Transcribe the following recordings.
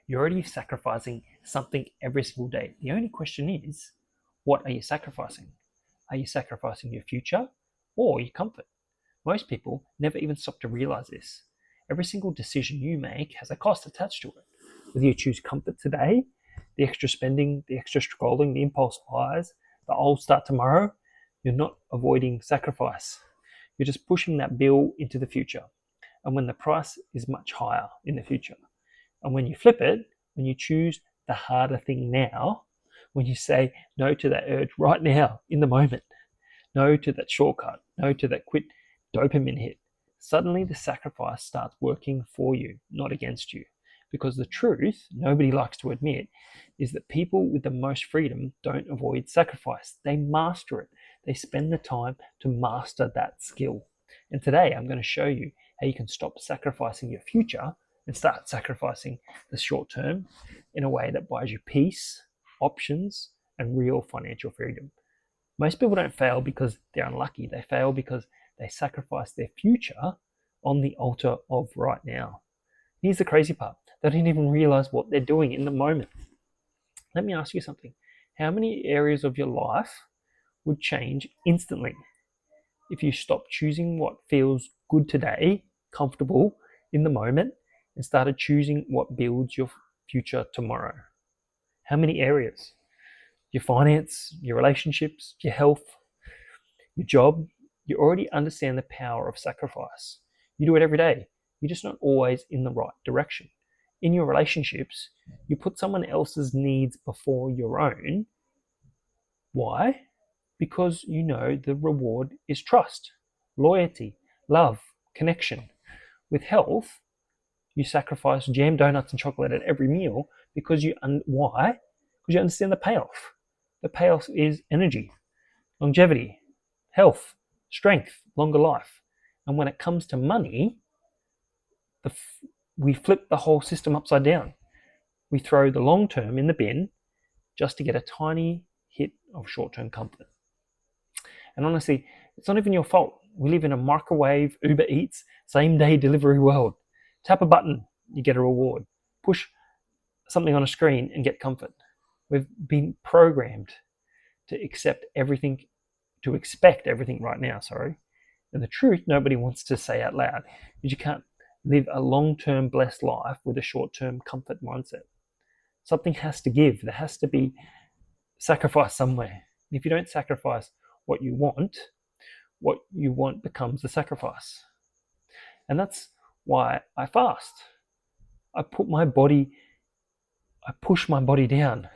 You're already sacrificing something every single day. The only question is, what are you sacrificing? Are you sacrificing your future or your comfort? Most people never even stop to realize this. Every single decision you make has a cost attached to it. Whether you choose comfort today, the extra spending, the extra scrolling, the impulse buys, the I'll start tomorrow, you're not avoiding sacrifice. You're just pushing that bill into the future. And when the price is much higher in the future. And when you flip it, when you choose the harder thing now, when you say no to that urge right now, in the moment, no to that shortcut, no to that quick dopamine hit, suddenly the sacrifice starts working for you, not against you. Because the truth, nobody likes to admit, is that people with the most freedom don't avoid sacrifice. They master it. They spend the time to master that skill. And today I'm going to show you how you can stop sacrificing your future and start sacrificing the short term in a way that buys you peace, options, and real financial freedom. Most people don't fail because they're unlucky. They fail because they sacrifice their future on the altar of right now. Here's the crazy part. They don't even realize what they're doing in the moment. Let me ask you something. How many areas of your life would change instantly if you stop choosing what feels good today, comfortable in the moment, and started choosing what builds your future tomorrow? How many areas? Your finance, your relationships, your health, your job. You already understand the power of sacrifice. You do it every day. You're just not always in the right direction. In your relationships, you put someone else's needs before your own. Why? Because you know the reward is trust, loyalty, love, connection. With health, you sacrifice jam, donuts, and chocolate at every meal because why? Because you understand the payoff. The payoff is energy, longevity, health, strength, longer life. And when it comes to money, we flip the whole system upside down. We throw the long term in the bin just to get a tiny hit of short term comfort. And honestly, it's not even your fault. We live in a microwave, Uber Eats, same day delivery world. Tap a button, you get a reward. Push something on a screen and get comfort. We've been programmed to expect everything right now, And the truth, nobody wants to say out loud, is you can't live a long-term blessed life with a short-term comfort mindset. Something has to give. There has to be sacrifice somewhere. If you don't sacrifice what you want becomes the sacrifice. And that's why I fast. I push my body down.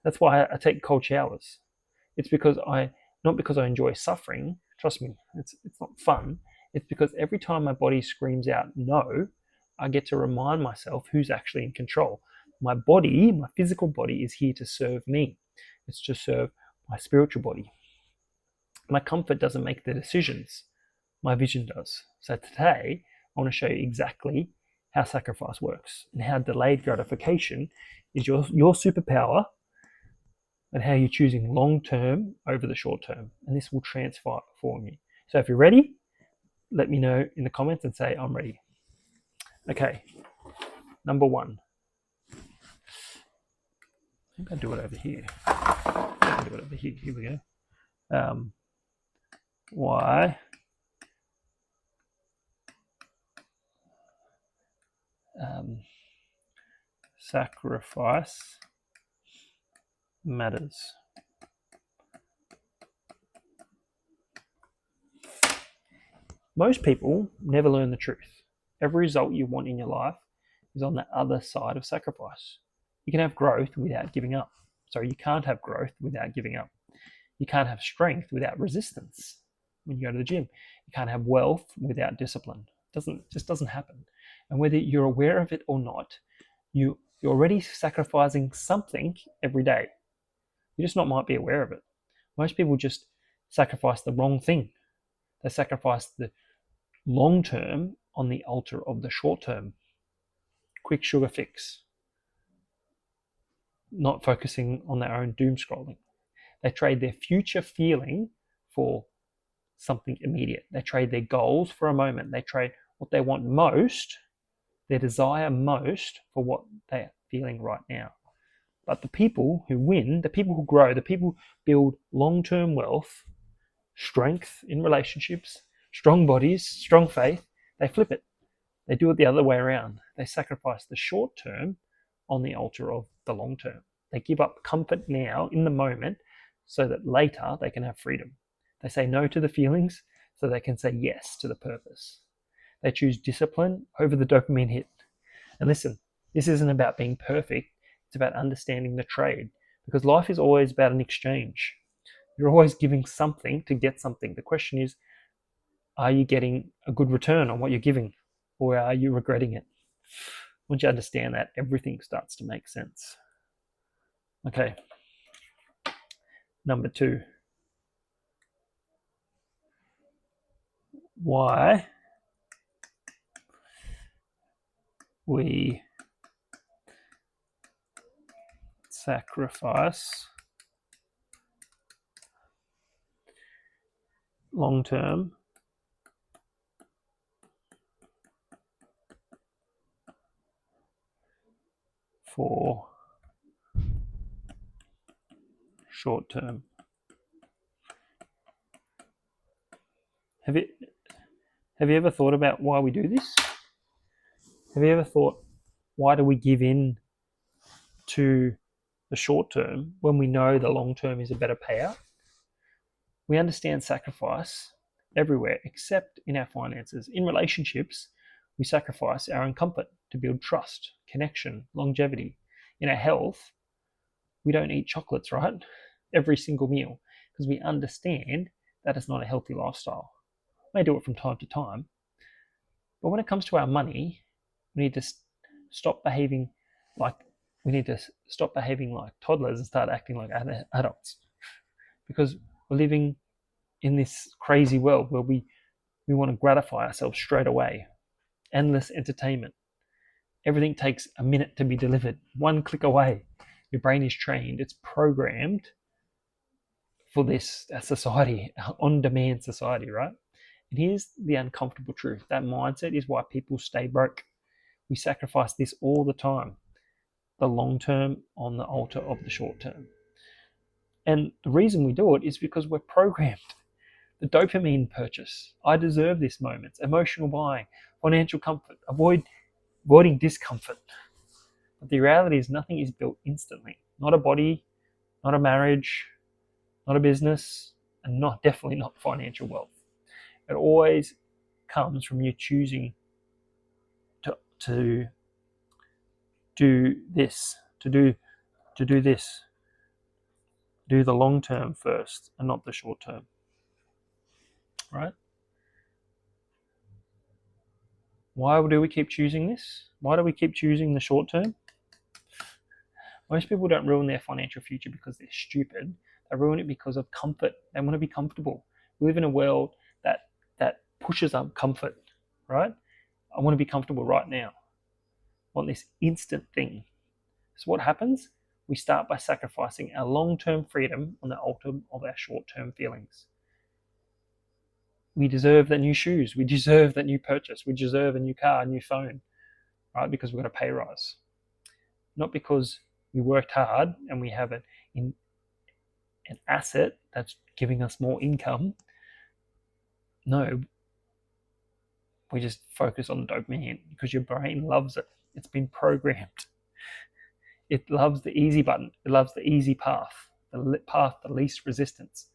That's why I take cold showers. It's not because I enjoy suffering. Trust me, it's not fun. It's because every time my body screams out no, I get to remind myself who's actually in control. My body, my physical body, is here to serve me. It's to serve my spiritual body. My comfort doesn't make the decisions. My vision does. So today, I want to show you exactly how sacrifice works and how delayed gratification is your superpower, and how you're choosing long term over the short term. And this will transform you. So if you're ready, let me know in the comments and say, I'm ready. Okay, number one. I think I'll do it over here. Here we go. Why sacrifice matters. Most people never learn the truth. Every result you want in your life is on the other side of sacrifice. You can have growth without giving up. You can't have growth without giving up. You can't have strength without resistance. When you go to the gym, you can't have wealth without discipline. It just doesn't happen. And whether you're aware of it or not, you're already sacrificing something every day. You just not might be aware of it. Most people just sacrifice the wrong thing. They sacrifice the long term on the altar of the short term. Quick sugar fix. Not focusing on their own doom scrolling. They trade their future feeling for something immediate. They trade their goals for a moment. They trade what they want most, their desire most, for what feeling right now. But the people who win, the people who grow, the people who build long-term wealth, strength in relationships, strong bodies, strong faith, they flip it. They do it the other way around. They sacrifice the short term on the altar of the long term. They give up comfort now in the moment so that later they can have freedom. They say no to the feelings so they can say yes to the purpose. They choose discipline over the dopamine hit. And listen, this isn't about being perfect. It's about understanding the trade, because life is always about an exchange. You're always giving something to get something. The question is, are you getting a good return on what you're giving, or are you regretting it? Once you understand that, everything starts to make sense. Okay. Number 2. Why we sacrifice long term for short term. Have you ever thought about why we do this? Have you ever thought, why do we give in to the short term when we know the long term is a better payout? We understand sacrifice everywhere except in our finances. In relationships, we sacrifice our own comfort to build trust, connection, longevity. In our health, we don't eat chocolates, right? Every single meal, because we understand that is not a healthy lifestyle. We may do it from time to time, but when it comes to our money, we need to stop behaving like toddlers and start acting like adults, because we're living in this crazy world where we want to gratify ourselves straight away. Endless entertainment. Everything takes a minute to be delivered, one click away. Your brain is trained, it's programmed for this society, on-demand society, right? And here's the uncomfortable truth. That mindset is why people stay broke. We sacrifice this all the time. The long term on the altar of the short term. And the reason we do it is because we're programmed. The dopamine purchase. I deserve this moment. Emotional buying, financial comfort, avoiding discomfort. But the reality is nothing is built instantly. Not a body, not a marriage, not a business, and definitely not financial wealth. It always comes from you choosing to do this, to do this. Do the long term first and not the short term. Right? Why do we keep choosing this? Why do we keep choosing the short term? Most people don't ruin their financial future because they're stupid. They ruin it because of comfort. They want to be comfortable. We live in a world that pushes up comfort, right? I want to be comfortable right now. I want this instant thing. So what happens? We start by sacrificing our long-term freedom on the altar of our short-term feelings. We deserve the new shoes. We deserve that new purchase. We deserve a new car, a new phone, right? Because we've got a pay rise. Not because we worked hard and we have an asset that's giving us more income. No, we just focus on the dopamine because your brain loves it. It's been programmed. It loves the easy button. It loves the easy path, the path, the least resistance.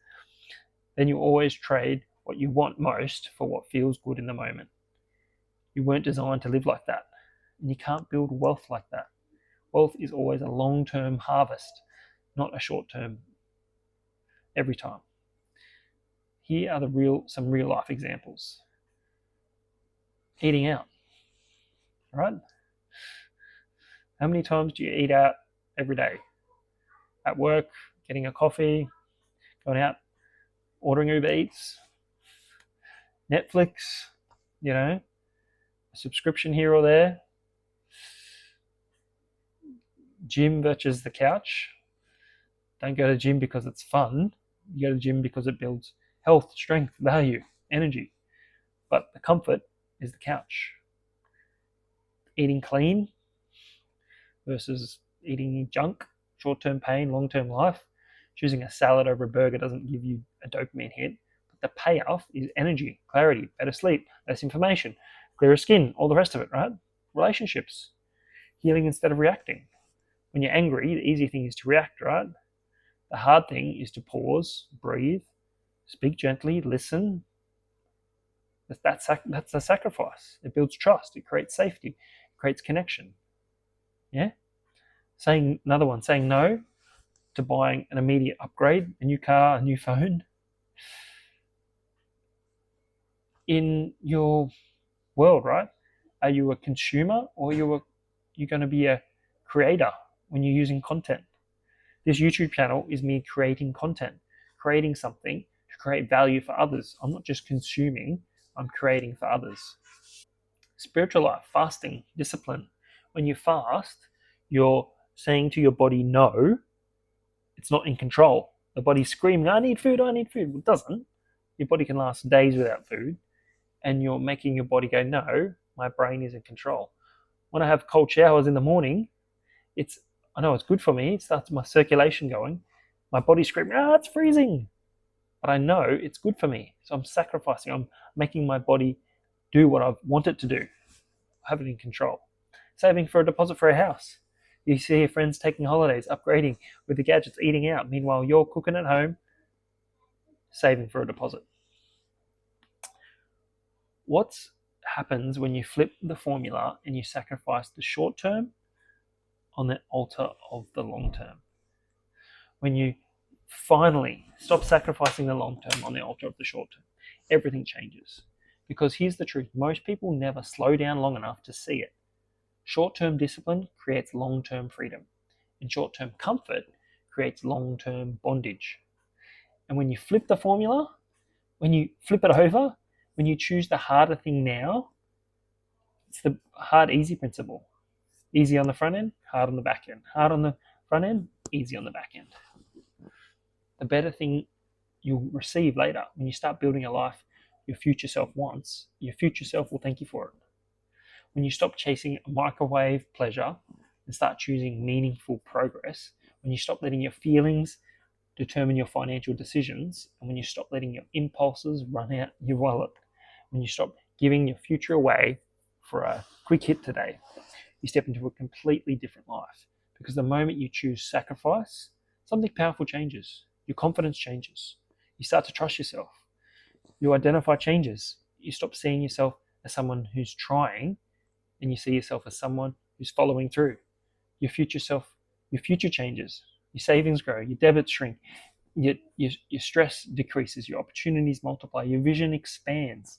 Then you always trade what you want most for what feels good in the moment. You weren't designed to live like that. And you can't build wealth like that. Wealth is always a long-term harvest, not a short-term every time. Here are some real life examples. Eating out, right? How many times do you eat out every day? At work, getting a coffee, going out, ordering Uber Eats, Netflix, a subscription here or there, gym versus the couch. Don't go to gym because it's fun. You go to gym because it builds health, strength, value, energy. But the comfort is the couch. Eating clean, versus eating junk, short-term pain, long-term life. Choosing a salad over a burger doesn't give you a dopamine hit, but the payoff is energy, clarity, better sleep, less inflammation, clearer skin, all the rest of it, right? Relationships, healing instead of reacting. When you're angry, the easy thing is to react, right? The hard thing is to pause, breathe, speak gently, listen. That's a sacrifice. It builds trust. It creates safety. It creates connection. Yeah. Saying another one, saying no to buying an immediate upgrade, a new car, a new phone. In your world, right? Are you a consumer or you're going to be a creator when you're using content? This YouTube channel is me creating content, creating something to create value for others. I'm not just consuming, I'm creating for others. Spiritual life, fasting, discipline. When you fast, you're saying to your body, no, it's not in control. The body's screaming, I need food, I need food. Well, it doesn't. Your body can last days without food, and you're making your body go, no, my brain is in control. When I have cold showers in the morning, I know it's good for me. It starts my circulation going. My body's screaming, it's freezing. But I know it's good for me. So I'm sacrificing. I'm making my body do what I want it to do. I have it in control. Saving for a deposit for a house. You see your friends taking holidays, upgrading with the gadgets, eating out. Meanwhile, you're cooking at home, saving for a deposit. What happens when you flip the formula and you sacrifice the short term on the altar of the long term? When you finally stop sacrificing the long term on the altar of the short term, everything changes. Because here's the truth, most people never slow down long enough to see it. Short-term discipline creates long-term freedom, and short-term comfort creates long-term bondage. And when you flip the formula, when you flip it over, when you choose the harder thing now, it's the hard, easy principle. Easy on the front end, hard on the back end. Hard on the front end, easy on the back end. The better thing you'll receive later when you start building a life your future self wants, your future self will thank you for it. When you stop chasing microwave pleasure and start choosing meaningful progress, when you stop letting your feelings determine your financial decisions, and when you stop letting your impulses run out your wallet, when you stop giving your future away for a quick hit today, you step into a completely different life. Because the moment you choose sacrifice, something powerful changes. Your confidence changes. You start to trust yourself. You identify changes. You stop seeing yourself as someone who's trying, and you see yourself as someone who's following through. Your future changes. Your savings grow. Your debits shrink. Your stress decreases. Your opportunities multiply. Your vision expands.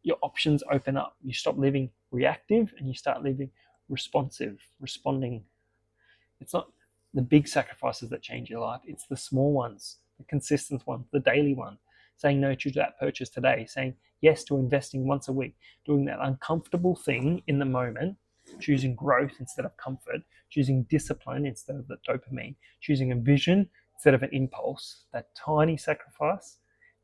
Your options open up. You stop living reactive and you start living responsive, responding. It's not the big sacrifices that change your life. It's the small ones, the consistent ones, the daily one. Saying no to that purchase today, saying yes to investing once a week, doing that uncomfortable thing in the moment, choosing growth instead of comfort, choosing discipline instead of the dopamine, choosing a vision instead of an impulse. That tiny sacrifice,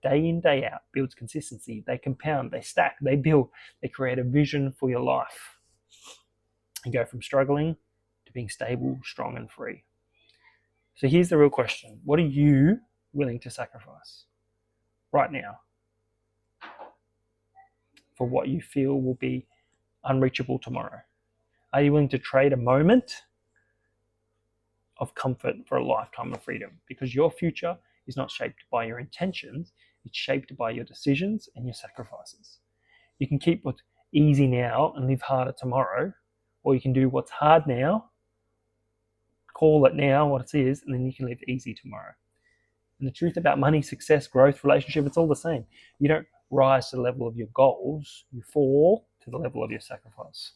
day in, day out, builds consistency. They compound, they stack, they build, they create a vision for your life. You go from struggling to being stable, strong, and free. So here's the real question. What are you willing to sacrifice right now for what you feel will be unreachable tomorrow? Are you willing to trade a moment of comfort for a lifetime of freedom? Because your future is not shaped by your intentions, it's shaped by your decisions and your sacrifices. You can keep what's easy now and live harder tomorrow, or you can do what's hard now, call it now what it is, and then you can live easy tomorrow. And the truth about money, success, growth, relationship, it's all the same. You don't rise to the level of your goals, you fall to the level of your sacrifice.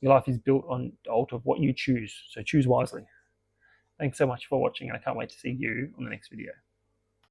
Your life is built on the altar of what you choose, so choose wisely. Thanks so much for watching, and I can't wait to see you on the next video.